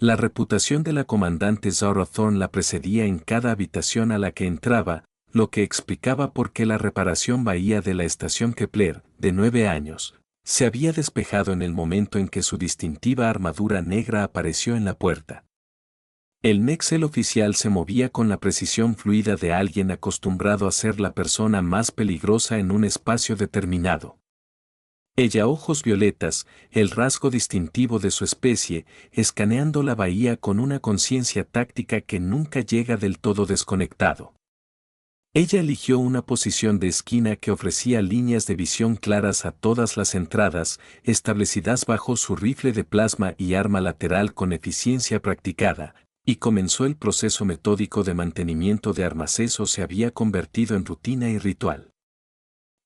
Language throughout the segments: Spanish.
La reputación de la comandante Zara Thorne la precedía en cada habitación a la que entraba, lo que explicaba por qué la reparación bahía de la estación Kepler, de 9 años, se había despejado en el momento en que su distintiva armadura negra apareció en la puerta. El Nexel oficial se movía con la precisión fluida de alguien acostumbrado a ser la persona más peligrosa en un espacio determinado. Ella, ojos violetas, el rasgo distintivo de su especie, escaneando la bahía con una conciencia táctica que nunca llega del todo desconectado. Ella eligió una posición de esquina que ofrecía líneas de visión claras a todas las entradas, establecidas bajo su rifle de plasma y arma lateral con eficiencia practicada, y comenzó el proceso metódico de mantenimiento de armas. Eso se había convertido en rutina y ritual.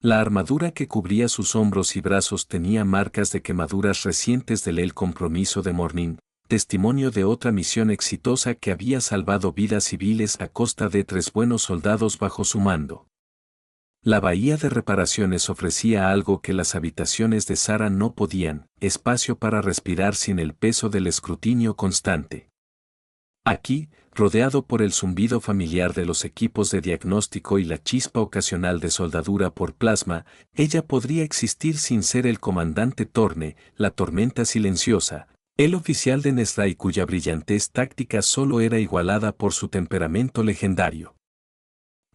La armadura que cubría sus hombros y brazos tenía marcas de quemaduras recientes del compromiso de Morning, testimonio de otra misión exitosa que había salvado vidas civiles a costa de 3 buenos soldados bajo su mando. La bahía de reparaciones ofrecía algo que las habitaciones de Sara no podían: espacio para respirar sin el peso del escrutinio constante. Aquí, rodeado por el zumbido familiar de los equipos de diagnóstico y la chispa ocasional de soldadura por plasma, ella podría existir sin ser el comandante Thorne, la tormenta silenciosa, el oficial de Nesrai cuya brillantez táctica solo era igualada por su temperamento legendario.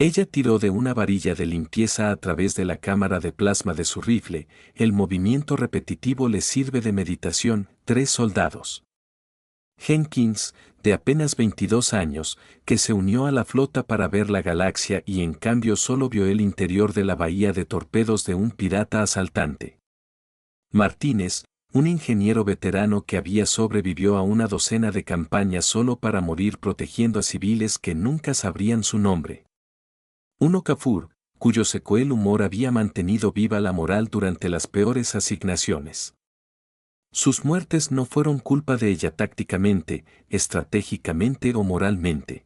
Ella tiró de una varilla de limpieza a través de la cámara de plasma de su rifle. El movimiento repetitivo le sirve de meditación. 3 soldados. Jenkins, de apenas 22 años, que se unió a la flota para ver la galaxia y en cambio solo vio el interior de la bahía de torpedos de un pirata asaltante. Martínez, un ingeniero veterano que había sobrevivido a una docena de campañas solo para morir protegiendo a civiles que nunca sabrían su nombre. Un Okafor, cuyo secuel humor había mantenido viva la moral durante las peores asignaciones. Sus muertes no fueron culpa de ella tácticamente, estratégicamente o moralmente.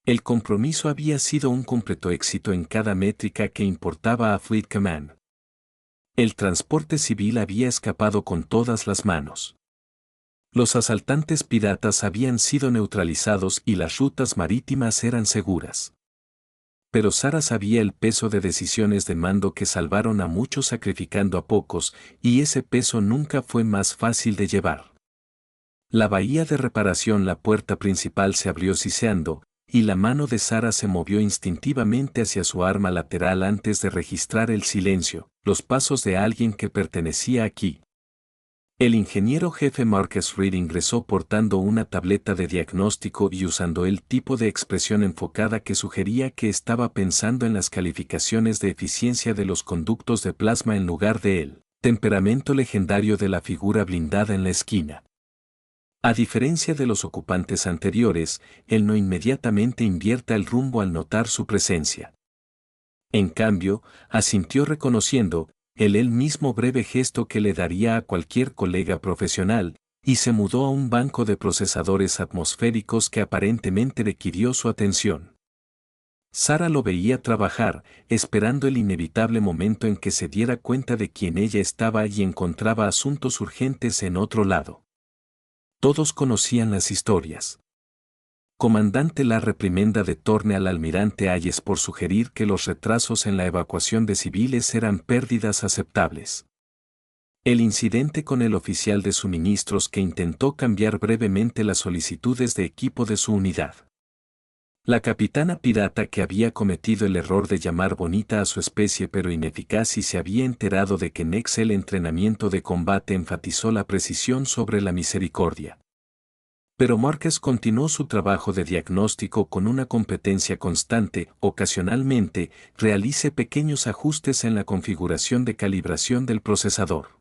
El compromiso había sido un completo éxito en cada métrica que importaba a Fleet Command. El transporte civil había escapado con todas las manos. Los asaltantes piratas habían sido neutralizados y las rutas marítimas eran seguras. Pero Sara sabía el peso de decisiones de mando que salvaron a muchos sacrificando a pocos, y ese peso nunca fue más fácil de llevar. La bahía de reparación, la puerta principal se abrió siseando, y la mano de Sara se movió instintivamente hacia su arma lateral antes de registrar el silencio, los pasos de alguien que pertenecía aquí. El ingeniero jefe Marcus Reed ingresó portando una tableta de diagnóstico y usando el tipo de expresión enfocada que sugería que estaba pensando en las calificaciones de eficiencia de los conductos de plasma en lugar de el temperamento legendario de la figura blindada en la esquina. A diferencia de los ocupantes anteriores, él no inmediatamente invierta el rumbo al notar su presencia. En cambio, asintió reconociendo el mismo breve gesto que le daría a cualquier colega profesional, y se mudó a un banco de procesadores atmosféricos que aparentemente requirió su atención. Sara lo veía trabajar, esperando el inevitable momento en que se diera cuenta de quién ella estaba y encontraba asuntos urgentes en otro lado. Todos conocían las historias. Comandante, la reprimenda de Thorne al almirante Hayes por sugerir que los retrasos en la evacuación de civiles eran pérdidas aceptables. El incidente con el oficial de suministros que intentó cambiar brevemente las solicitudes de equipo de su unidad. La capitana pirata que había cometido el error de llamar bonita a su especie pero ineficaz y se había enterado de que Nex el entrenamiento de combate enfatizó la precisión sobre la misericordia. Pero Marcus continuó su trabajo de diagnóstico con una competencia constante. Ocasionalmente, realice pequeños ajustes en la configuración de calibración del procesador.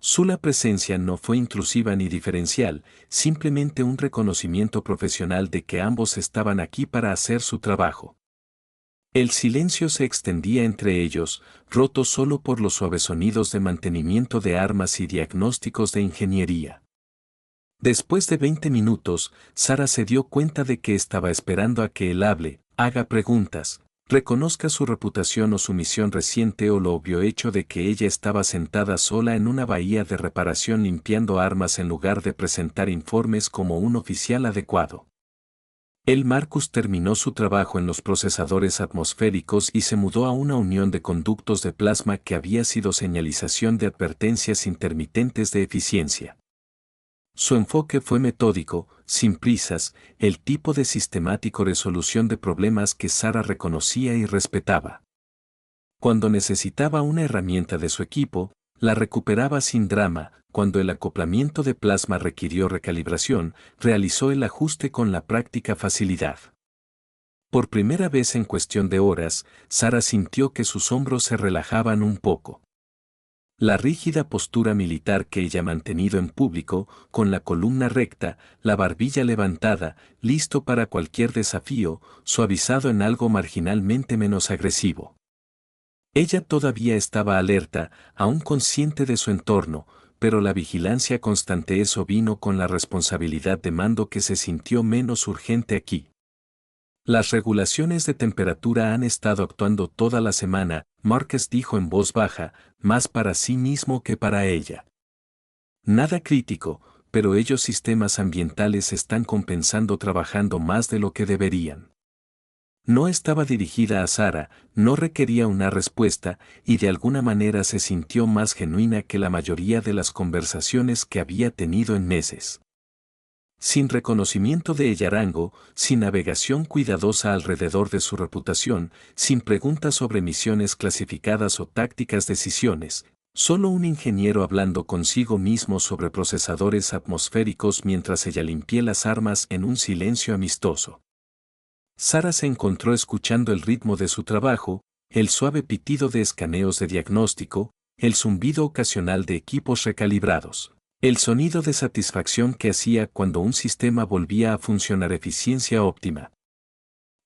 Su presencia no fue intrusiva ni diferencial, simplemente un reconocimiento profesional de que ambos estaban aquí para hacer su trabajo. El silencio se extendía entre ellos, roto solo por los suaves sonidos de mantenimiento de armas y diagnósticos de ingeniería. Después de 20 minutos, Sara se dio cuenta de que estaba esperando a que él hable, haga preguntas, Reconozca su reputación o su misión reciente o lo obvio hecho de que ella estaba sentada sola en una bahía de reparación limpiando armas en lugar de presentar informes como un oficial adecuado. Marcus terminó su trabajo en los procesadores atmosféricos y se mudó a una unión de conductos de plasma que había sido señalización de advertencias intermitentes de eficiencia. Su enfoque fue metódico, sin prisas, el tipo de sistemático resolución de problemas que Sara reconocía y respetaba. Cuando necesitaba una herramienta de su equipo, la recuperaba sin drama. Cuando el acoplamiento de plasma requirió recalibración, realizó el ajuste con la práctica facilidad. Por primera vez en cuestión de horas, Sara sintió que sus hombros se relajaban un poco. La rígida postura militar que ella ha mantenido en público, con la columna recta, la barbilla levantada, listo para cualquier desafío, suavizado en algo marginalmente menos agresivo. Ella todavía estaba alerta, aún consciente de su entorno, pero la vigilancia constante eso vino con la responsabilidad de mando que se sintió menos urgente aquí. Las regulaciones de temperatura han estado actuando toda la semana, Marcus dijo en voz baja, más para sí mismo que para ella. Nada crítico, pero ellos sistemas ambientales están compensando trabajando más de lo que deberían. No estaba dirigida a Sara, no requería una respuesta, y de alguna manera se sintió más genuina que la mayoría de las conversaciones que había tenido en meses. Sin reconocimiento de Yarango, sin navegación cuidadosa alrededor de su reputación, sin preguntas sobre misiones clasificadas o tácticas decisiones, solo un ingeniero hablando consigo mismo sobre procesadores atmosféricos mientras ella limpia las armas en un silencio amistoso. Sara se encontró escuchando el ritmo de su trabajo, el suave pitido de escaneos de diagnóstico, el zumbido ocasional de equipos recalibrados. El sonido de satisfacción que hacía cuando un sistema volvía a funcionar eficiencia óptima.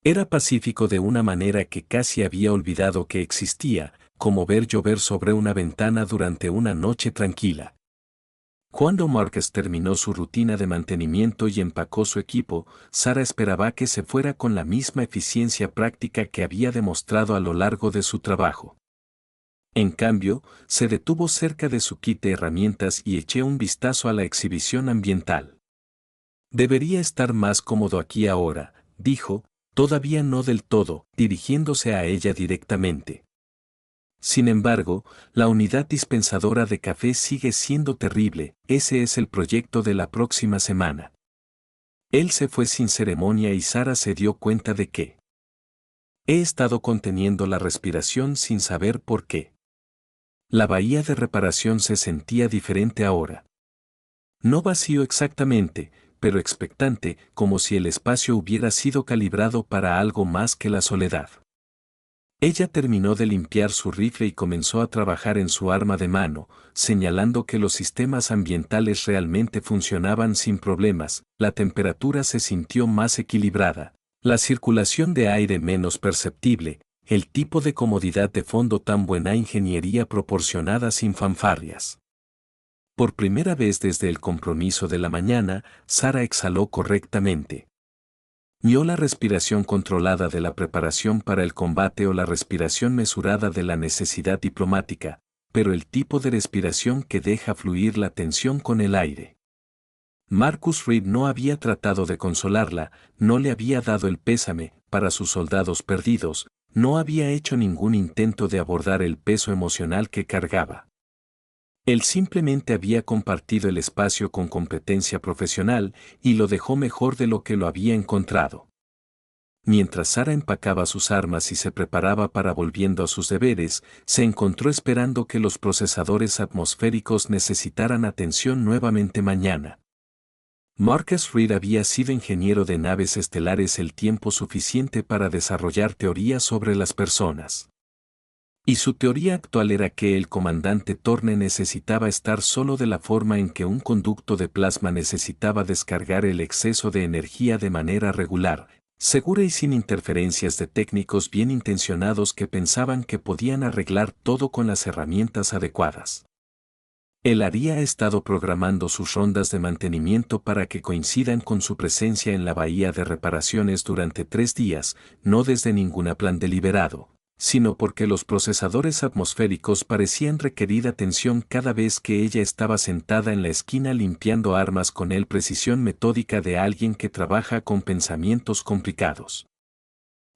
Era pacífico de una manera que casi había olvidado que existía, como ver llover sobre una ventana durante una noche tranquila. Cuando Marcus terminó su rutina de mantenimiento y empacó su equipo, Sara esperaba que se fuera con la misma eficiencia práctica que había demostrado a lo largo de su trabajo. En cambio, se detuvo cerca de su kit de herramientas y eché un vistazo a la exhibición ambiental. Debería estar más cómodo aquí ahora, dijo, todavía no del todo, dirigiéndose a ella directamente. Sin embargo, la unidad dispensadora de café sigue siendo terrible, ese es el proyecto de la próxima semana. Él se fue sin ceremonia y Sara se dio cuenta de que he estado conteniendo la respiración sin saber por qué. La bahía de reparación se sentía diferente ahora. No vacío exactamente, pero expectante, como si el espacio hubiera sido calibrado para algo más que la soledad. Ella terminó de limpiar su rifle y comenzó a trabajar en su arma de mano, señalando que los sistemas ambientales realmente funcionaban sin problemas, la temperatura se sintió más equilibrada, la circulación de aire menos perceptible, el tipo de comodidad de fondo tan buena ingeniería proporcionada sin fanfarrias. Por primera vez desde el compromiso de la mañana, Sara exhaló correctamente. Ni la respiración controlada de la preparación para el combate o la respiración mesurada de la necesidad diplomática, pero el tipo de respiración que deja fluir la tensión con el aire. Marcus Reed no había tratado de consolarla, no le había dado el pésame para sus soldados perdidos, no había hecho ningún intento de abordar el peso emocional que cargaba. Él simplemente había compartido el espacio con competencia profesional y lo dejó mejor de lo que lo había encontrado. Mientras Sara empacaba sus armas y se preparaba para volviendo a sus deberes, se encontró esperando que los procesadores atmosféricos necesitaran atención nuevamente mañana. Marcus Reed había sido ingeniero de naves estelares el tiempo suficiente para desarrollar teorías sobre las personas. Y su teoría actual era que el comandante Thorne necesitaba estar solo de la forma en que un conducto de plasma necesitaba descargar el exceso de energía de manera regular, segura y sin interferencias de técnicos bien intencionados que pensaban que podían arreglar todo con las herramientas adecuadas. El ARI ha estado programando sus rondas de mantenimiento para que coincidan con su presencia en la bahía de reparaciones durante 3 días, no desde ningún plan deliberado, sino porque los procesadores atmosféricos parecían requerir atención cada vez que ella estaba sentada en la esquina limpiando armas con la precisión metódica de alguien que trabaja con pensamientos complicados.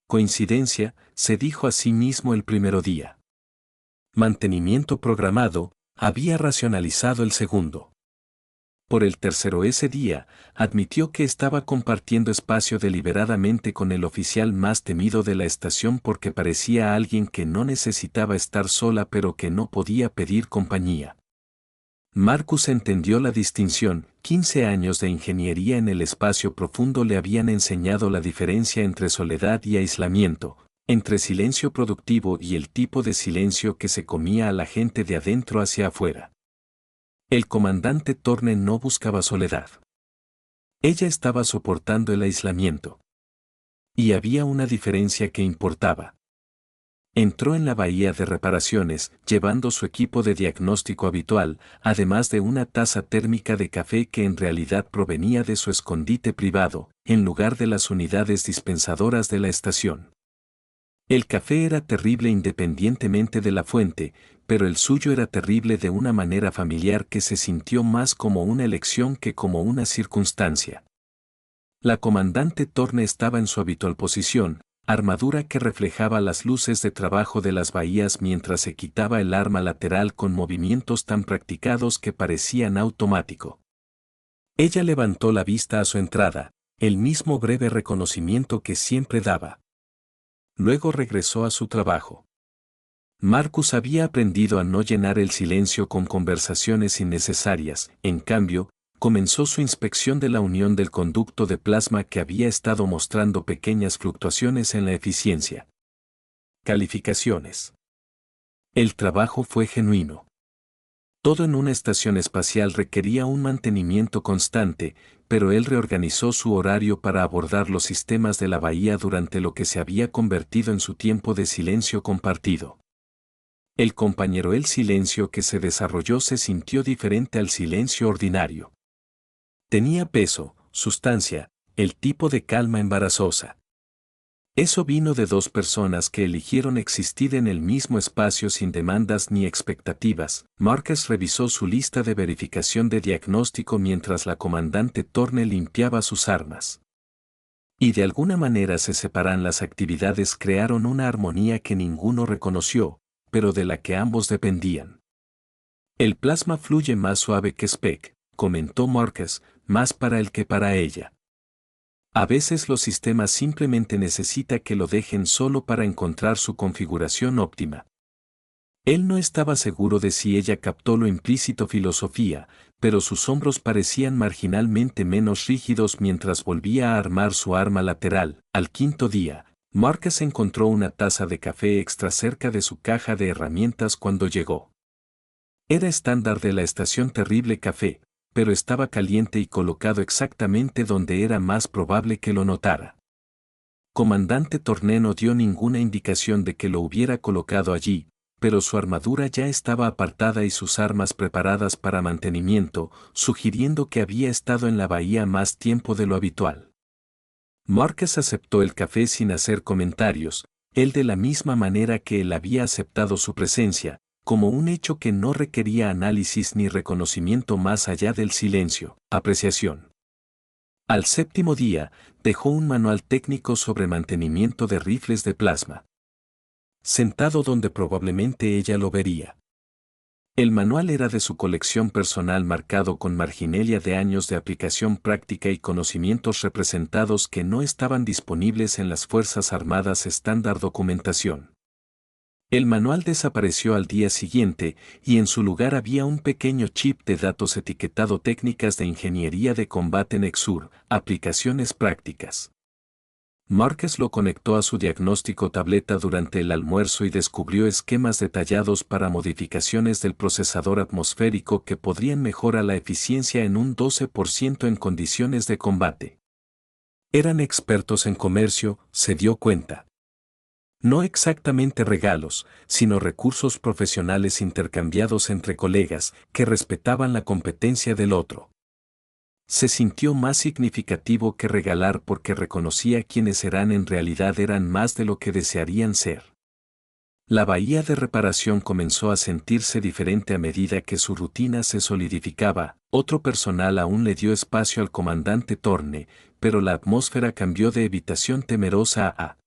Coincidencia, se dijo a sí mismo el primer día. Mantenimiento programado, había racionalizado el segundo. Por el tercero ese día, admitió que estaba compartiendo espacio deliberadamente con el oficial más temido de la estación porque parecía alguien que no necesitaba estar sola pero que no podía pedir compañía. Marcus entendió la distinción. 15 años de ingeniería en el espacio profundo le habían enseñado la diferencia entre soledad y aislamiento, entre silencio productivo y el tipo de silencio que se comía a la gente de adentro hacia afuera. El comandante Thorne no buscaba soledad. Ella estaba soportando el aislamiento. Y había una diferencia que importaba. Entró en la bahía de reparaciones, llevando su equipo de diagnóstico habitual, además de una taza térmica de café que en realidad provenía de su escondite privado, en lugar de las unidades dispensadoras de la estación. El café era terrible independientemente de la fuente, pero el suyo era terrible de una manera familiar que se sintió más como una elección que como una circunstancia. La comandante Thorne estaba en su habitual posición, armadura que reflejaba las luces de trabajo de las bahías mientras se quitaba el arma lateral con movimientos tan practicados que parecían automático. Ella levantó la vista a su entrada, el mismo breve reconocimiento que siempre daba. Luego regresó a su trabajo. Marcus había aprendido a no llenar el silencio con conversaciones innecesarias, en cambio, comenzó su inspección de la unión del conducto de plasma que había estado mostrando pequeñas fluctuaciones en la eficiencia. Calificaciones. El trabajo fue genuino. Todo en una estación espacial requería un mantenimiento constante, pero él reorganizó su horario para abordar los sistemas de la bahía durante lo que se había convertido en su tiempo de silencio compartido. El silencio que se desarrolló se sintió diferente al silencio ordinario. Tenía peso, sustancia, el tipo de calma embarazosa. Eso vino de 2 personas que eligieron existir en el mismo espacio sin demandas ni expectativas. Marcus revisó su lista de verificación de diagnóstico mientras la comandante Thorne limpiaba sus armas. Y de alguna manera se separan las actividades, crearon una armonía que ninguno reconoció, pero de la que ambos dependían. El plasma fluye más suave que Speck, comentó Marcus, más para él que para ella. A veces los sistemas simplemente necesita que lo dejen solo para encontrar su configuración óptima. Él no estaba seguro de si ella captó lo implícito filosofía, pero sus hombros parecían marginalmente menos rígidos mientras volvía a armar su arma lateral. Al 5.º día, Marcus encontró una taza de café extra cerca de su caja de herramientas cuando llegó. Era estándar de la estación Terrible Café, pero estaba caliente y colocado exactamente donde era más probable que lo notara. Comandante Thorne no dio ninguna indicación de que lo hubiera colocado allí, pero su armadura ya estaba apartada y sus armas preparadas para mantenimiento, sugiriendo que había estado en la bahía más tiempo de lo habitual. Marcus aceptó el café sin hacer comentarios, él de la misma manera que él había aceptado su presencia, como un hecho que no requería análisis ni reconocimiento más allá del silencio, apreciación. Al 7.º día, dejó un manual técnico sobre mantenimiento de rifles de plasma. Sentado donde probablemente ella lo vería. El manual era de su colección personal marcado con marginelia de años de aplicación práctica y conocimientos representados que no estaban disponibles en las Fuerzas Armadas estándar documentación. El manual desapareció al día siguiente y en su lugar había un pequeño chip de datos etiquetado Técnicas de Ingeniería de Combate Nexur, aplicaciones prácticas. Marcus lo conectó a su diagnóstico tableta durante el almuerzo y descubrió esquemas detallados para modificaciones del procesador atmosférico que podrían mejorar la eficiencia en un 12% en condiciones de combate. Eran expertos en comercio, se dio cuenta. No exactamente regalos, sino recursos profesionales intercambiados entre colegas que respetaban la competencia del otro. Se sintió más significativo que regalar porque reconocía quienes eran en realidad eran más de lo que desearían ser. La bahía de reparación comenzó a sentirse diferente a medida que su rutina se solidificaba. Otro personal aún le dio espacio al comandante Thorne, pero la atmósfera cambió de evitación temerosa a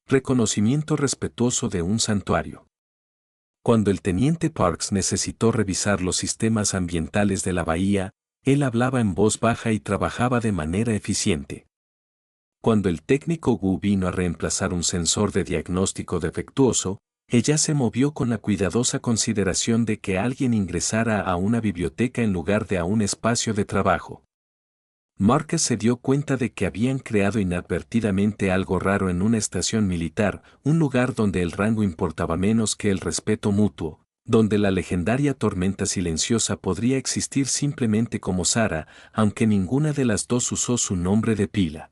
reconocimiento respetuoso de un santuario. Cuando el teniente Parks necesitó revisar los sistemas ambientales de la bahía, él hablaba en voz baja y trabajaba de manera eficiente. Cuando el técnico Wu vino a reemplazar un sensor de diagnóstico defectuoso, ella se movió con la cuidadosa consideración de que alguien ingresara a una biblioteca en lugar de a un espacio de trabajo. Marcus se dio cuenta de que habían creado inadvertidamente algo raro en una estación militar, un lugar donde el rango importaba menos que el respeto mutuo, donde la legendaria tormenta silenciosa podría existir simplemente como Sara, aunque ninguna de las dos usó su nombre de pila.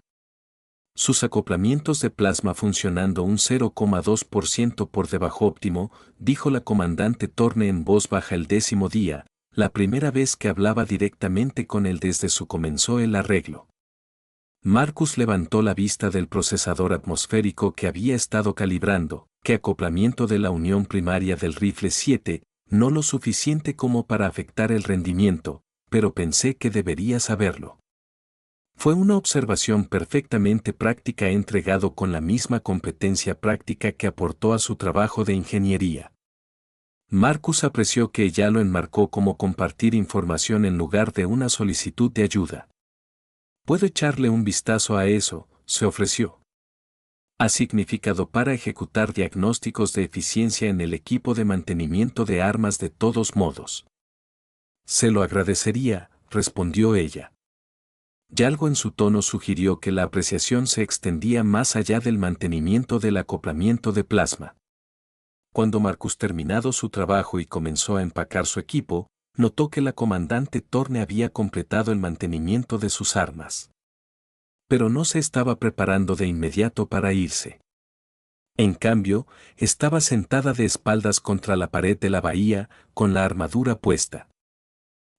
Sus acoplamientos de plasma funcionando un 0,2% por debajo óptimo, dijo la comandante Thorne en voz baja el 10º día, la primera vez que hablaba directamente con él desde su comenzó el arreglo. Marcus levantó la vista del procesador atmosférico que había estado calibrando, que acoplamiento de la unión primaria del rifle 7, no lo suficiente como para afectar el rendimiento, pero pensé que debería saberlo. Fue una observación perfectamente práctica entregado con la misma competencia práctica que aportó a su trabajo de ingeniería. Marcus apreció que ella lo enmarcó como compartir información en lugar de una solicitud de ayuda. «¿Puedo echarle un vistazo a eso?», se ofreció. «Ha significado para ejecutar diagnósticos de eficiencia en el equipo de mantenimiento de armas de todos modos». «Se lo agradecería», respondió ella. Y algo en su tono sugirió que la apreciación se extendía más allá del mantenimiento del acoplamiento de plasma. Cuando Marcus terminado su trabajo y comenzó a empacar su equipo, notó que la comandante Thorne había completado el mantenimiento de sus armas. Pero no se estaba preparando de inmediato para irse. En cambio, estaba sentada de espaldas contra la pared de la bahía, con la armadura puesta.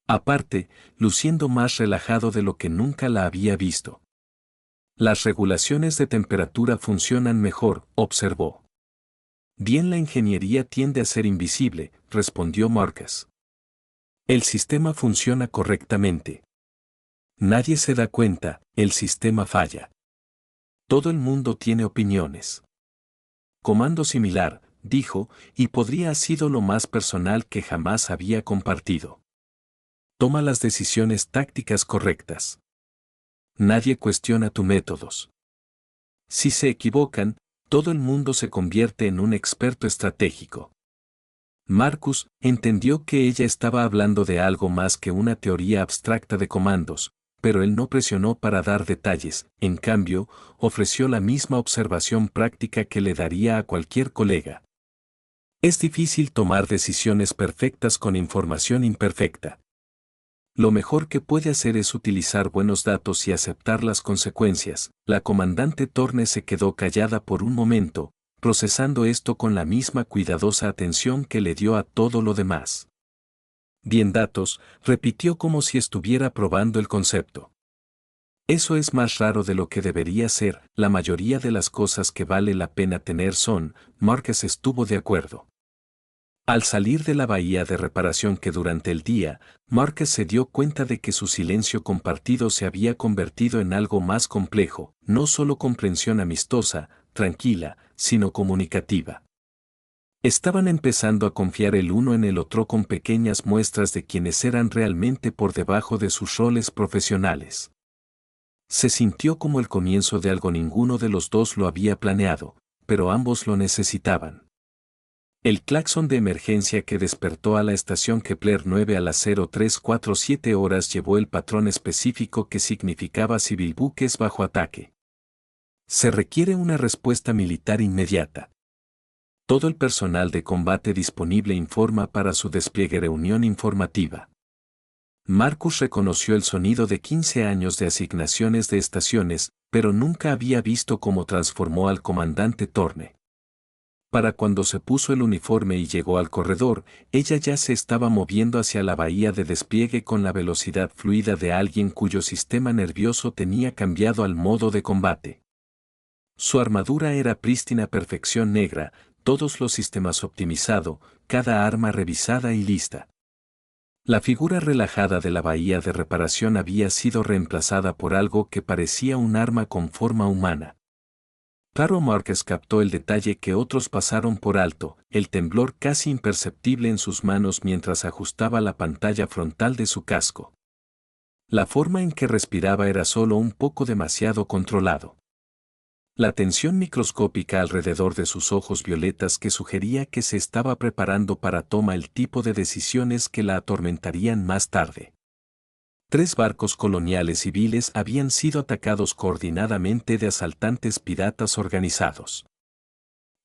Aparte, luciendo más relajado de lo que nunca la había visto. «Las regulaciones de temperatura funcionan mejor», observó. «Bien, la ingeniería tiende a ser invisible», respondió Marcus. «El sistema funciona correctamente. Nadie se da cuenta, el sistema falla. Todo el mundo tiene opiniones». «Comando similar», dijo, y podría haber sido lo más personal que jamás había compartido. «Toma las decisiones tácticas correctas. Nadie cuestiona tus métodos. Si se equivocan, todo el mundo se convierte en un experto estratégico». Marcus entendió que ella estaba hablando de algo más que una teoría abstracta de comandos, pero él no presionó para dar detalles, en cambio, ofreció la misma observación práctica que le daría a cualquier colega. Es difícil tomar decisiones perfectas con información imperfecta. Lo mejor que puede hacer es utilizar buenos datos y aceptar las consecuencias. La comandante Thorne se quedó callada por un momento, procesando esto con la misma cuidadosa atención que le dio a todo lo demás. «Bien, datos», repitió como si estuviera probando el concepto. «Eso es más raro de lo que debería ser, la mayoría de las cosas que vale la pena tener son». Marcus estuvo de acuerdo. Al salir de la bahía de reparación que durante el día, Marcus se dio cuenta de que su silencio compartido se había convertido en algo más complejo, no solo comprensión amistosa, tranquila, sino comunicativa. Estaban empezando a confiar el uno en el otro con pequeñas muestras de quienes eran realmente por debajo de sus roles profesionales. Se sintió como el comienzo de algo ninguno de los dos lo había planeado, pero ambos lo necesitaban. El claxon de emergencia que despertó a la estación Kepler 9 a las 0347 horas llevó el patrón específico que significaba civil buques bajo ataque. Se requiere una respuesta militar inmediata. Todo el personal de combate disponible informa para su despliegue reunión informativa. Marcus reconoció el sonido de 15 años de asignaciones de estaciones, pero nunca había visto cómo transformó al comandante Thorne. Para cuando se puso el uniforme y llegó al corredor, ella ya se estaba moviendo hacia la bahía de despliegue con la velocidad fluida de alguien cuyo sistema nervioso tenía cambiado al modo de combate. Su armadura era prístina perfección negra, todos los sistemas optimizado, cada arma revisada y lista. La figura relajada de la bahía de reparación había sido reemplazada por algo que parecía un arma con forma humana. Caro Márquez captó el detalle que otros pasaron por alto, el temblor casi imperceptible en sus manos mientras ajustaba la pantalla frontal de su casco. La forma en que respiraba era solo un poco demasiado controlado. La tensión microscópica alrededor de sus ojos violetas que sugería que se estaba preparando para tomar el tipo de decisiones que la atormentarían más tarde. 3 barcos coloniales civiles habían sido atacados coordinadamente de asaltantes piratas organizados.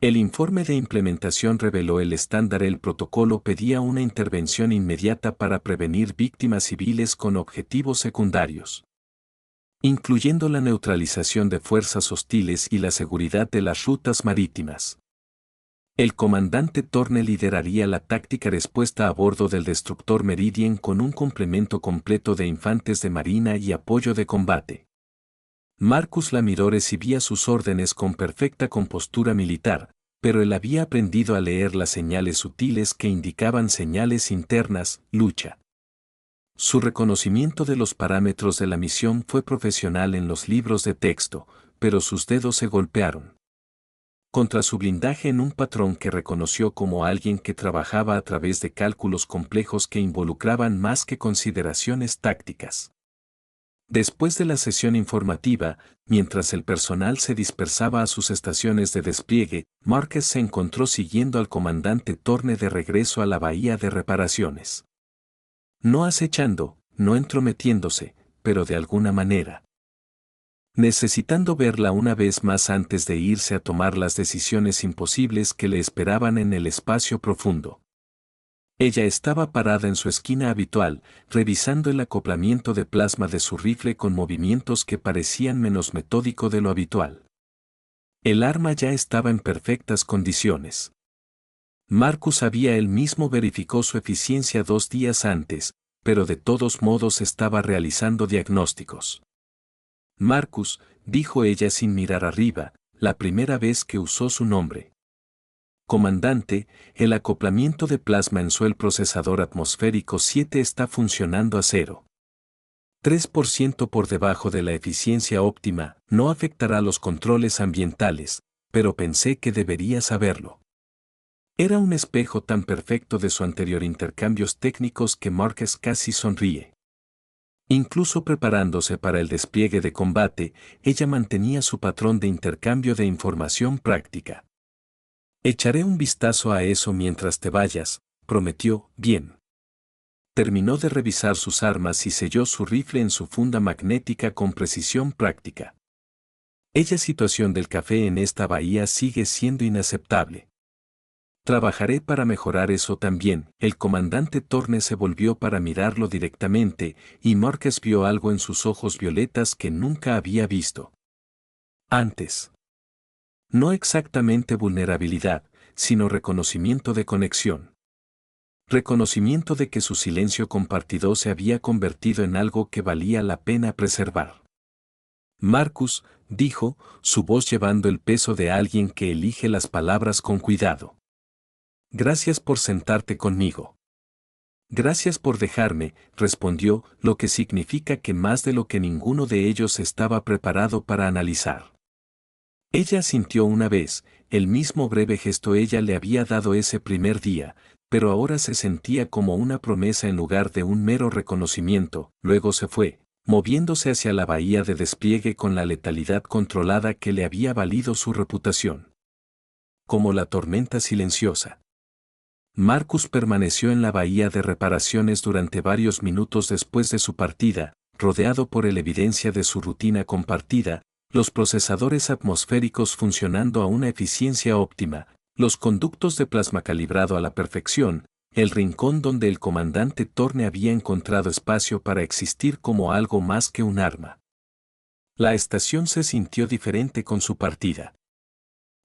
El informe de implementación reveló el estándar. El protocolo pedía una intervención inmediata para prevenir víctimas civiles con objetivos secundarios, incluyendo la neutralización de fuerzas hostiles y la seguridad de las rutas marítimas. El comandante Thorne lideraría la táctica respuesta a bordo del destructor Meridian con un complemento completo de infantes de marina y apoyo de combate. Marcus la miró, recibía sus órdenes con perfecta compostura militar, pero él había aprendido a leer las señales sutiles que indicaban señales internas, lucha. Su reconocimiento de los parámetros de la misión fue profesional en los libros de texto, pero sus dedos se golpearon contra su blindaje en un patrón que reconoció como alguien que trabajaba a través de cálculos complejos que involucraban más que consideraciones tácticas. Después de la sesión informativa, mientras el personal se dispersaba a sus estaciones de despliegue, Márquez se encontró siguiendo al comandante Thorne de regreso a la bahía de reparaciones. No acechando, no entrometiéndose, pero de alguna manera necesitando verla una vez más antes de irse a tomar las decisiones imposibles que le esperaban en el espacio profundo. Ella estaba parada en su esquina habitual, revisando el acoplamiento de plasma de su rifle con movimientos que parecían menos metódico de lo habitual. El arma ya estaba en perfectas condiciones. Marcus él mismo verificó su eficiencia 2 días antes, pero de todos modos estaba realizando diagnósticos. Marcus, dijo ella sin mirar arriba, la primera vez que usó su nombre. Comandante, el acoplamiento de plasma en el procesador atmosférico 7 está funcionando a 0,3% por debajo de la eficiencia óptima. No afectará los controles ambientales, pero pensé que debería saberlo. Era un espejo tan perfecto de su anterior intercambios técnicos que Márquez casi sonríe. Incluso preparándose para el despliegue de combate, ella mantenía su patrón de intercambio de información práctica. Echaré un vistazo a eso mientras te vayas, prometió. Bien. Terminó de revisar sus armas y selló su rifle en su funda magnética con precisión práctica. La situación del café en esta bahía sigue siendo inaceptable. Trabajaré para mejorar eso también. El comandante Thorne se volvió para mirarlo directamente, y Márquez vio algo en sus ojos violetas que nunca había visto antes. No exactamente vulnerabilidad, sino reconocimiento de conexión. Reconocimiento de que su silencio compartido se había convertido en algo que valía la pena preservar. Marcus, dijo, su voz llevando el peso de alguien que elige las palabras con cuidado. Gracias por sentarte conmigo. Gracias por dejarme, respondió, lo que significa que más de lo que ninguno de ellos estaba preparado para analizar. Ella sintió una vez, el mismo breve gesto ella le había dado ese primer día, pero ahora se sentía como una promesa en lugar de un mero reconocimiento. Luego se fue, moviéndose hacia la bahía de despliegue con la letalidad controlada que le había valido su reputación. Como la tormenta silenciosa. Marcus permaneció en la bahía de reparaciones durante varios minutos después de su partida, rodeado por la evidencia de su rutina compartida, los procesadores atmosféricos funcionando a una eficiencia óptima, los conductos de plasma calibrado a la perfección, el rincón donde el comandante Thorne había encontrado espacio para existir como algo más que un arma. La estación se sintió diferente con su partida.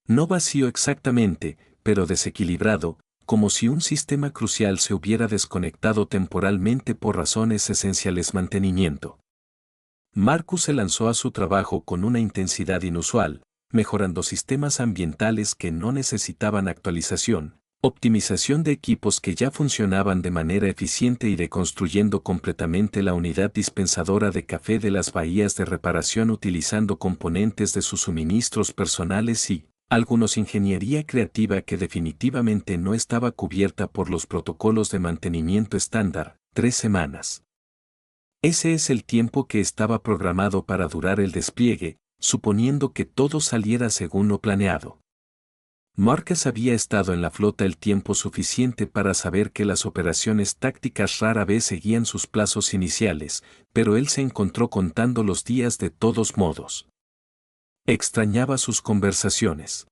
No vacío exactamente, pero desequilibrado, como si un sistema crucial se hubiera desconectado temporalmente por razones esenciales mantenimiento. Marcus se lanzó a su trabajo con una intensidad inusual, mejorando sistemas ambientales que no necesitaban actualización, optimización de equipos que ya funcionaban de manera eficiente y reconstruyendo completamente la unidad dispensadora de café de las bahías de reparación utilizando componentes de sus suministros personales y, algunos ingeniería creativa que definitivamente no estaba cubierta por los protocolos de mantenimiento estándar, 3 semanas. Ese es el tiempo que estaba programado para durar el despliegue, suponiendo que todo saliera según lo planeado. Marcus había estado en la flota el tiempo suficiente para saber que las operaciones tácticas rara vez seguían sus plazos iniciales, pero él se encontró contando los días de todos modos. Extrañaba sus conversaciones.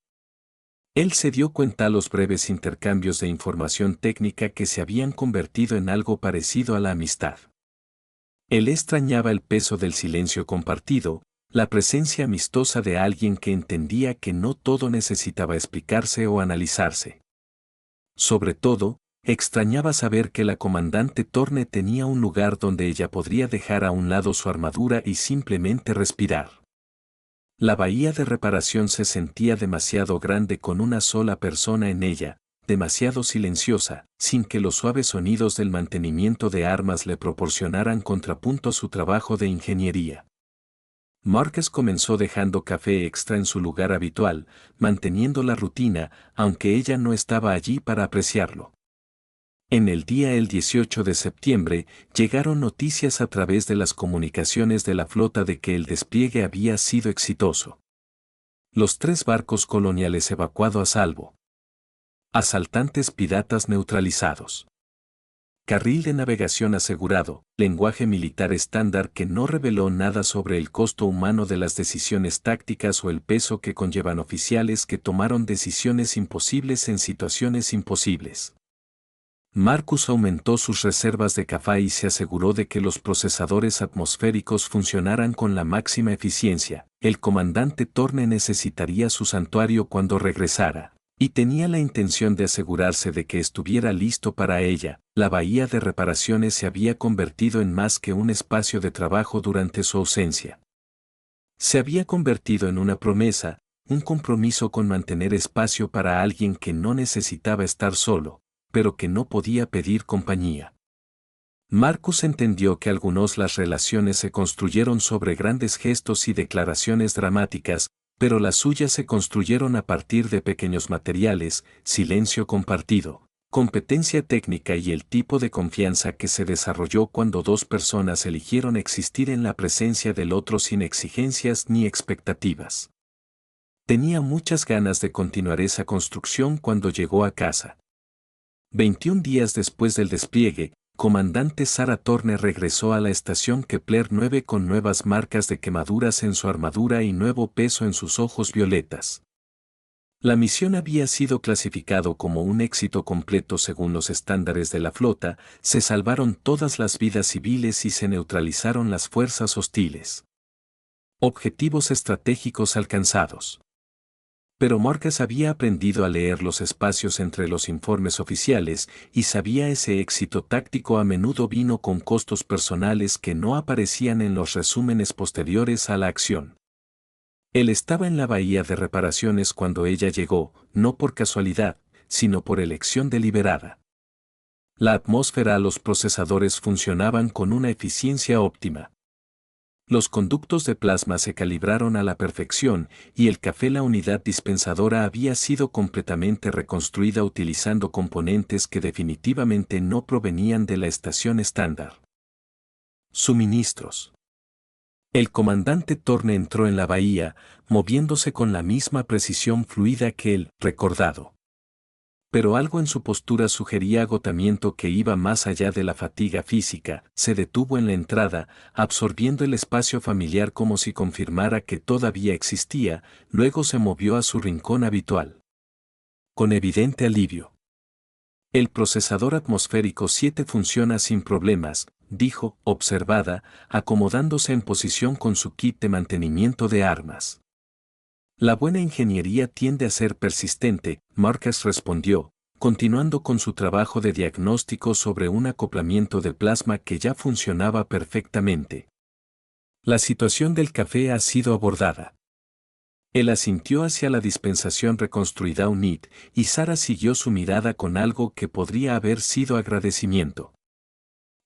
Él se dio cuenta a los breves intercambios de información técnica que se habían convertido en algo parecido a la amistad. Él extrañaba el peso del silencio compartido, la presencia amistosa de alguien que entendía que no todo necesitaba explicarse o analizarse. Sobre todo, extrañaba saber que la comandante Thorne tenía un lugar donde ella podría dejar a un lado su armadura y simplemente respirar. La bahía de reparación se sentía demasiado grande con una sola persona en ella, demasiado silenciosa, sin que los suaves sonidos del mantenimiento de armas le proporcionaran contrapunto a su trabajo de ingeniería. Marcus comenzó dejando café extra en su lugar habitual, manteniendo la rutina, aunque ella no estaba allí para apreciarlo. En el día el 18 de septiembre, llegaron noticias a través de las comunicaciones de la flota de que el despliegue había sido exitoso. Los 3 barcos coloniales evacuados a salvo. Asaltantes piratas neutralizados. Carril de navegación asegurado, lenguaje militar estándar que no reveló nada sobre el costo humano de las decisiones tácticas o el peso que conllevan oficiales que tomaron decisiones imposibles en situaciones imposibles. Marcus aumentó sus reservas de café y se aseguró de que los procesadores atmosféricos funcionaran con la máxima eficiencia. El comandante Thorne necesitaría su santuario cuando regresara, y tenía la intención de asegurarse de que estuviera listo para ella. La bahía de reparaciones se había convertido en más que un espacio de trabajo durante su ausencia. Se había convertido en una promesa, un compromiso con mantener espacio para alguien que no necesitaba estar solo, pero que no podía pedir compañía. Marcus entendió que algunos las relaciones se construyeron sobre grandes gestos y declaraciones dramáticas, pero las suyas se construyeron a partir de pequeños materiales, silencio compartido, competencia técnica y el tipo de confianza que se desarrolló cuando 2 personas eligieron existir en la presencia del otro sin exigencias ni expectativas. Tenía muchas ganas de continuar esa construcción cuando llegó a casa. 21 días después del despliegue, comandante Sarah Thorne regresó a la estación Kepler 9 con nuevas marcas de quemaduras en su armadura y nuevo peso en sus ojos violetas. La misión había sido clasificado como un éxito completo según los estándares de la flota, se salvaron todas las vidas civiles y se neutralizaron las fuerzas hostiles. Objetivos estratégicos alcanzados. Pero Marcus había aprendido a leer los espacios entre los informes oficiales y sabía ese éxito táctico a menudo vino con costos personales que no aparecían en los resúmenes posteriores a la acción. Él estaba en la bahía de reparaciones cuando ella llegó, no por casualidad, sino por elección deliberada. La atmósfera a los procesadores funcionaban con una eficiencia óptima. Los conductos de plasma se calibraron a la perfección y el café la unidad dispensadora había sido completamente reconstruida utilizando componentes que definitivamente no provenían de la estación estándar. Suministros. El comandante Thorne entró en la bahía, moviéndose con la misma precisión fluida que el recordado. Pero algo en su postura sugería agotamiento que iba más allá de la fatiga física. Se detuvo en la entrada, absorbiendo el espacio familiar como si confirmara que todavía existía, luego se movió a su rincón habitual. Con evidente alivio. El procesador atmosférico 7 funciona sin problemas, dijo, observada, acomodándose en posición con su kit de mantenimiento de armas. La buena ingeniería tiende a ser persistente, Marcus respondió, continuando con su trabajo de diagnóstico sobre un acoplamiento de plasma que ya funcionaba perfectamente. La situación del café ha sido abordada. Él asintió hacia la dispensación reconstruida UNIT, y Sara siguió su mirada con algo que podría haber sido agradecimiento.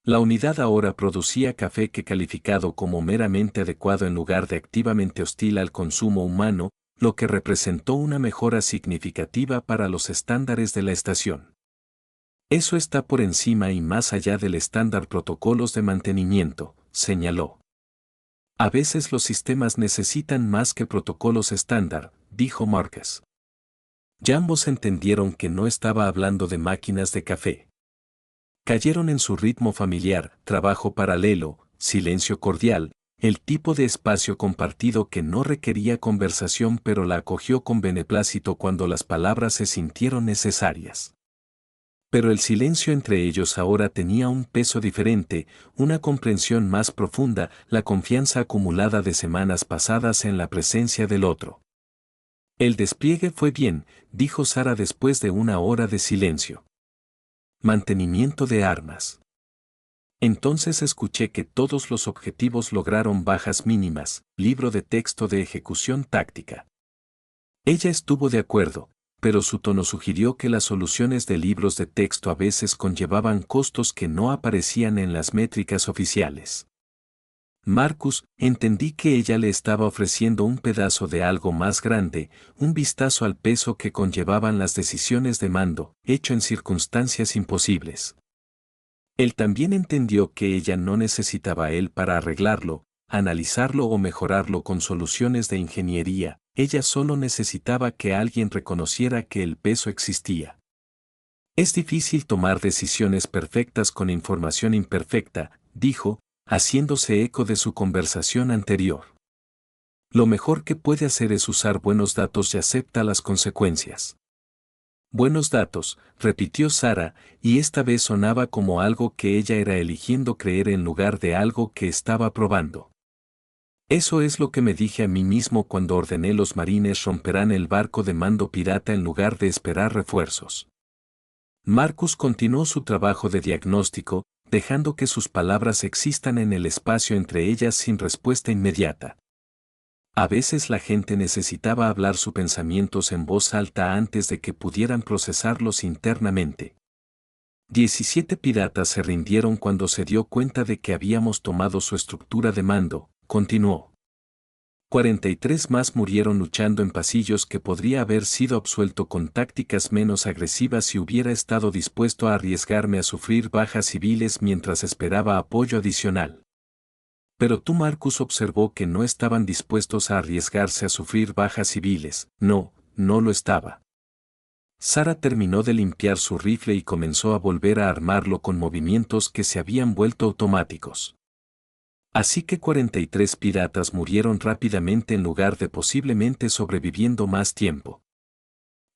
La unidad ahora producía café que calificado como meramente adecuado en lugar de activamente hostil al consumo humano, lo que representó una mejora significativa para los estándares de la estación. Eso está por encima y más allá del estándar protocolos de mantenimiento, señaló. A veces los sistemas necesitan más que protocolos estándar, dijo Marcus. Ya ambos entendieron que no estaba hablando de máquinas de café. Cayeron en su ritmo familiar, trabajo paralelo, silencio cordial, el tipo de espacio compartido que no requería conversación pero la acogió con beneplácito cuando las palabras se sintieron necesarias. Pero el silencio entre ellos ahora tenía un peso diferente, una comprensión más profunda, la confianza acumulada de semanas pasadas en la presencia del otro. El despliegue fue bien, dijo Sara después de una hora de silencio. Mantenimiento de armas. Entonces escuché que todos los objetivos lograron bajas mínimas, libro de texto de ejecución táctica. Ella estuvo de acuerdo, pero su tono sugirió que las soluciones de libros de texto a veces conllevaban costos que no aparecían en las métricas oficiales. Marcus, entendí que ella le estaba ofreciendo un pedazo de algo más grande, un vistazo al peso que conllevaban las decisiones de mando, hecho en circunstancias imposibles. Él también entendió que ella no necesitaba a él para arreglarlo, analizarlo o mejorarlo con soluciones de ingeniería, ella solo necesitaba que alguien reconociera que el peso existía. Es difícil tomar decisiones perfectas con información imperfecta, dijo, haciéndose eco de su conversación anterior. Lo mejor que puede hacer es usar buenos datos y acepta las consecuencias. Buenos datos, repitió Sara, y esta vez sonaba como algo que ella era eligiendo creer en lugar de algo que estaba probando. Eso es lo que me dije a mí mismo cuando ordené los marines romperán el barco de mando pirata en lugar de esperar refuerzos. Marcus continuó su trabajo de diagnóstico, dejando que sus palabras existan en el espacio entre ellas sin respuesta inmediata. A veces la gente necesitaba hablar sus pensamientos en voz alta antes de que pudieran procesarlos internamente. 17 piratas se rindieron cuando se dio cuenta de que habíamos tomado su estructura de mando, continuó. 43 más murieron luchando en pasillos que podría haber sido absuelto con tácticas menos agresivas si hubiera estado dispuesto a arriesgarme a sufrir bajas civiles mientras esperaba apoyo adicional. Pero tú Marcus observó que no estaban dispuestos a arriesgarse a sufrir bajas civiles, no lo estaba. Sara terminó de limpiar su rifle y comenzó a volver a armarlo con movimientos que se habían vuelto automáticos. Así que 43 piratas murieron rápidamente en lugar de posiblemente sobreviviendo más tiempo.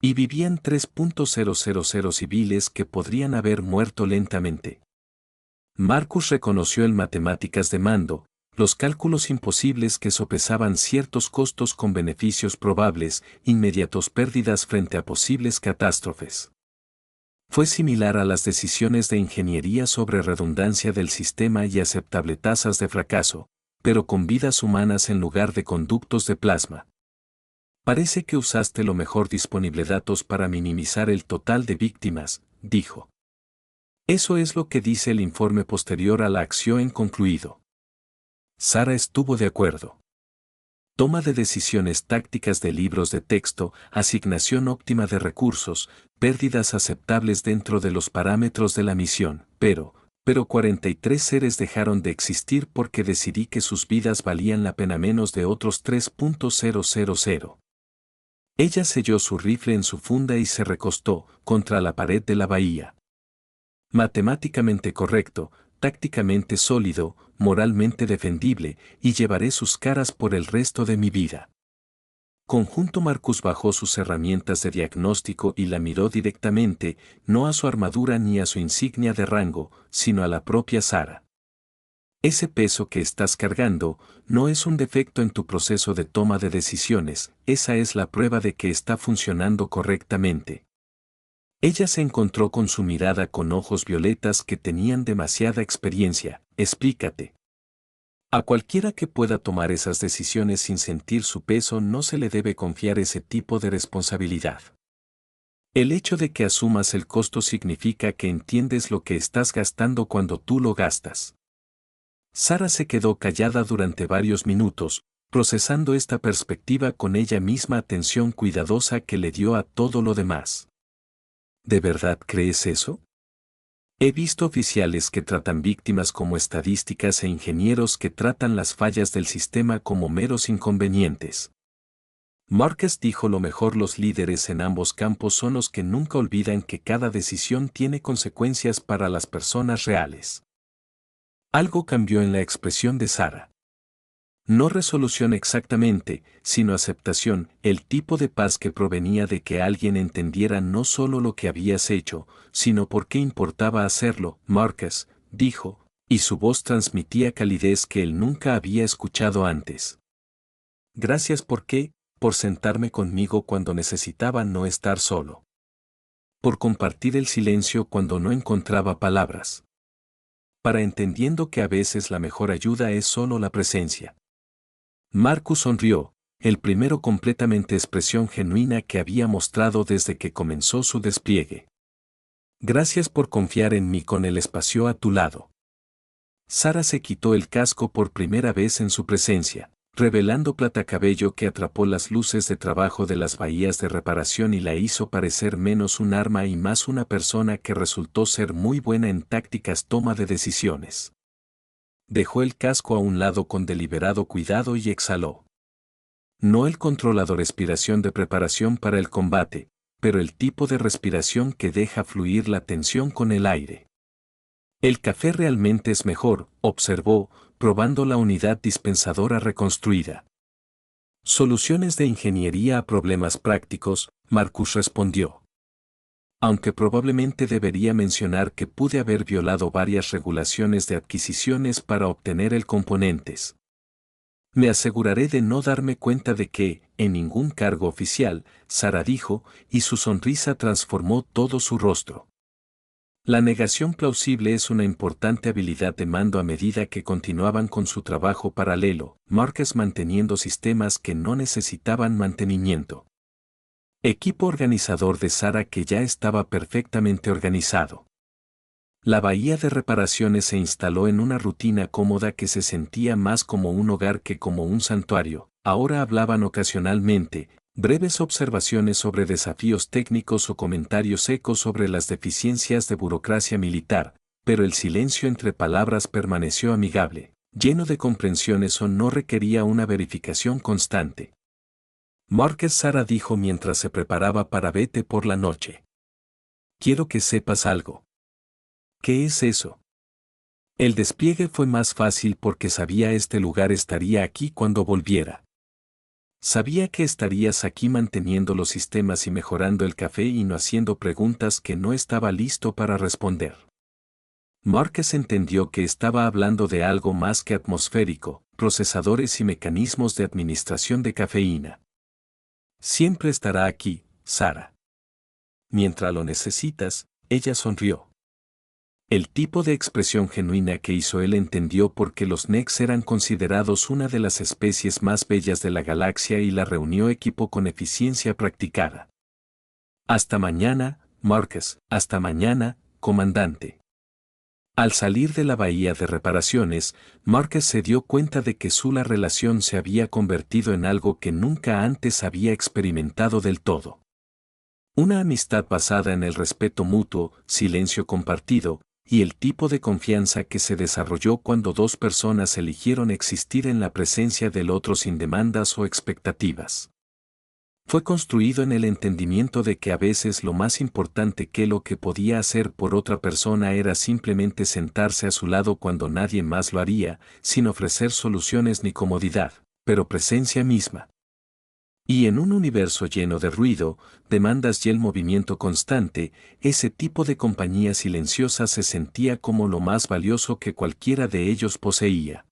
Y vivían 3.000 civiles que podrían haber muerto lentamente. Marcus reconoció en matemáticas de mando, los cálculos imposibles que sopesaban ciertos costos con beneficios probables, inmediatos pérdidas frente a posibles catástrofes. Fue similar a las decisiones de ingeniería sobre redundancia del sistema y aceptable tasas de fracaso, pero con vidas humanas en lugar de conductos de plasma. Parece que usaste lo mejor disponible datos para minimizar el total de víctimas, dijo. Eso es lo que dice el informe posterior a la acción en concluido. Sara estuvo de acuerdo. Toma de decisiones tácticas de libros de texto, asignación óptima de recursos, pérdidas aceptables dentro de los parámetros de la misión, pero 43 seres dejaron de existir porque decidí que sus vidas valían la pena menos de otros 3.000. Ella selló su rifle en su funda y se recostó contra la pared de la bahía. Matemáticamente correcto, tácticamente sólido, moralmente defendible, y llevaré sus caras por el resto de mi vida. Conjunto Marcus bajó sus herramientas de diagnóstico y la miró directamente, no a su armadura ni a su insignia de rango, sino a la propia Sara. Ese peso que estás cargando no es un defecto en tu proceso de toma de decisiones, esa es la prueba de que está funcionando correctamente. Ella se encontró con su mirada con ojos violetas que tenían demasiada experiencia. Explícate. A cualquiera que pueda tomar esas decisiones sin sentir su peso no se le debe confiar ese tipo de responsabilidad. El hecho de que asumas el costo significa que entiendes lo que estás gastando cuando tú lo gastas. Sara se quedó callada durante varios minutos, procesando esta perspectiva con ella misma atención cuidadosa que le dio a todo lo demás. ¿De verdad crees eso? He visto oficiales que tratan víctimas como estadísticas e ingenieros que tratan las fallas del sistema como meros inconvenientes. Márquez dijo lo mejor: los líderes en ambos campos son los que nunca olvidan que cada decisión tiene consecuencias para las personas reales. Algo cambió en la expresión de Sara. No resolución exactamente, sino aceptación, el tipo de paz que provenía de que alguien entendiera no solo lo que habías hecho, sino por qué importaba hacerlo. Márquez, dijo, y su voz transmitía calidez que él nunca había escuchado antes. Gracias por sentarme conmigo cuando necesitaba no estar solo. Por compartir el silencio cuando no encontraba palabras. Para entendiendo que a veces la mejor ayuda es solo la presencia. Marcus sonrió, el primero completamente expresión genuina que había mostrado desde que comenzó su despliegue. Gracias por confiar en mí con el espacio a tu lado. Sara se quitó el casco por primera vez en su presencia, revelando platacabello que atrapó las luces de trabajo de las bahías de reparación y la hizo parecer menos un arma y más una persona que resultó ser muy buena en tácticas toma de decisiones. Dejó el casco a un lado con deliberado cuidado y exhaló. No el controlador respiración de preparación para el combate, pero el tipo de respiración que deja fluir la tensión con el aire. El café realmente es mejor, observó, probando la unidad dispensadora reconstruida. Soluciones de ingeniería a problemas prácticos, Marcus respondió. Aunque probablemente debería mencionar que pude haber violado varias regulaciones de adquisiciones para obtener el componentes. Me aseguraré de no darme cuenta de que, en ningún cargo oficial, Sara dijo, y su sonrisa transformó todo su rostro. La negación plausible es una importante habilidad de mando a medida que continuaban con su trabajo paralelo, Márquez manteniendo sistemas que no necesitaban mantenimiento. Equipo organizador de Sara que ya estaba perfectamente organizado. La bahía de reparaciones se instaló en una rutina cómoda que se sentía más como un hogar que como un santuario. Ahora hablaban ocasionalmente, breves observaciones sobre desafíos técnicos o comentarios secos sobre las deficiencias de burocracia militar, pero el silencio entre palabras permaneció amigable, lleno de comprensiones o no requería una verificación constante. Márquez Sara dijo mientras se preparaba para vete por la noche. Quiero que sepas algo. ¿Qué es eso? El despliegue fue más fácil porque sabía este lugar estaría aquí cuando volviera. Sabía que estarías aquí manteniendo los sistemas y mejorando el café y no haciendo preguntas que no estaba listo para responder. Márquez entendió que estaba hablando de algo más que atmosférico, procesadores y mecanismos de administración de cafeína. Siempre estará aquí, Sara. Mientras lo necesitas, ella sonrió. El tipo de expresión genuina que hizo él entendió por qué los Nex eran considerados una de las especies más bellas de la galaxia y la reunió equipo con eficiencia practicada. Hasta mañana, Márquez, hasta mañana, comandante. Al salir de la bahía de reparaciones, Márquez se dio cuenta de que su relación se había convertido en algo que nunca antes había experimentado del todo. Una amistad basada en el respeto mutuo, silencio compartido, y el tipo de confianza que se desarrolló cuando dos personas eligieron existir en la presencia del otro sin demandas o expectativas. Fue construido en el entendimiento de que a veces lo más importante que lo que podía hacer por otra persona era simplemente sentarse a su lado cuando nadie más lo haría, sin ofrecer soluciones ni comodidad, pero presencia misma. Y en un universo lleno de ruido, demandas y el movimiento constante, ese tipo de compañía silenciosa se sentía como lo más valioso que cualquiera de ellos poseía.